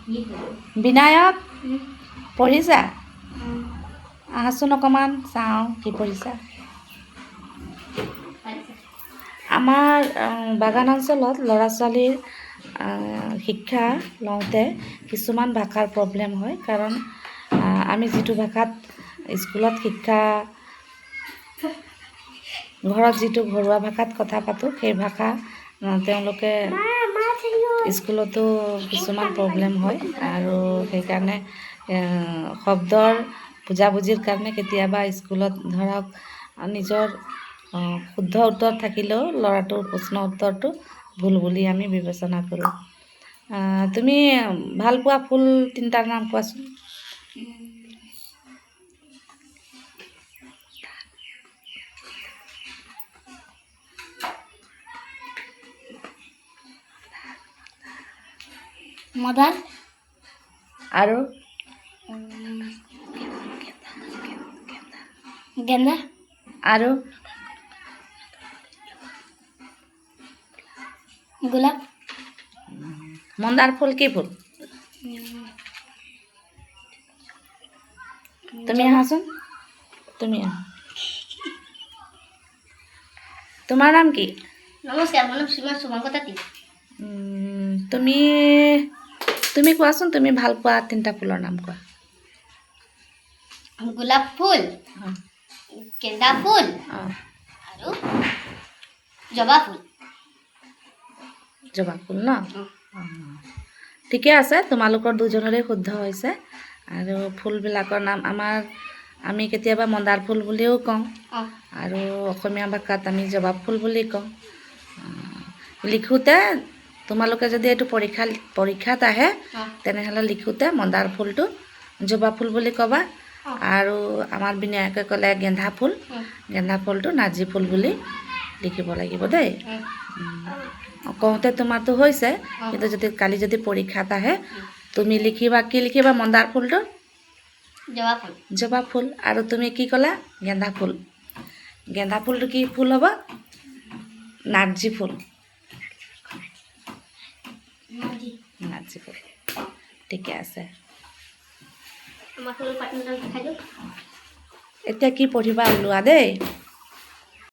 বিনায়ক পঢ়িছা আহাচোন অকণমান চাওঁ কি পঢ়িছা আমাৰ বাগান অঞ্চলত ল'ৰা ছোৱালীৰ শিক্ষা লওঁতে কিছুমান ভাষাৰ প্ৰব্লেম হয় কাৰণ আমি যিটো ভাষাত স্কুলত শিক্ষা ঘৰত যিটো ঘৰুৱা ভাষাত কথা পাতোঁ সেই ভাষা তেওঁলোকে স্কুলতো কিছুমান প্ৰব্লেম হয় আৰু সেইকাৰণে শব্দৰ বুজাবুজিৰ কাৰণে কেতিয়াবা স্কুলত ধৰক নিজৰ শুদ্ধ উত্তৰ থাকিলেও ল'ৰাটোৰ প্ৰশ্ন উত্তৰটো ভুল বুলি আমি বিবেচনা কৰোঁ তুমি ভাল পোৱা ফুল তিনিটাৰ নাম কোৱাচোন মদাৰ আৰু গেন্দা আৰু গোলাপ মন্দাৰ ফুল কি ফুল তুমি আহাচোন তুমি আহা তোমাৰ নাম কি নমস্কাৰ মোৰ নাম শ্ৰীমান শুভংকতাতি তুমি তুমি কোৱাচোন তুমি ভাল পোৱা তিনিটা ফুলৰ নাম কোৱা গোলাপ ফুল গেন্দা ফুল আৰু জবা ফুল জবা ফুল ন ঠিকে আছে তোমালোকৰ দুজনৰে শুদ্ধ হৈছে আৰু ফুলবিলাকৰ নাম আমি কেতিয়াবা মন্দাৰ ফুল বুলিও কওঁ আৰু অসমীয়া ভাষাত আমি জবা ফুল বুলি কওঁ লিখোঁতে তোমালোকে যদি এইটো পৰীক্ষাত আহে তেনেহ'লে লিখোঁতে মন্দাৰ ফুলটো জবা ফুল বুলি ক'বা আৰু আমাৰ বিনায়কে ক'লে গেন্ধা ফুলটো নাৰ্জী ফুল বুলি লিখিব লাগিব দেই কওঁতে তোমাৰতো হৈছে কিন্তু কালি যদি পৰীক্ষাত আহে তুমি লিখিবা কি লিখিবা মন্দাৰ ফুলটো জবা ফুল আৰু তুমি কি ক'লা গেন্ধা ফুলটো কি ফুল হ'ব নাৰ্জী ফুল ঠিকে আছে এতিয়া কি পঢ়িবা ওলোৱা দেই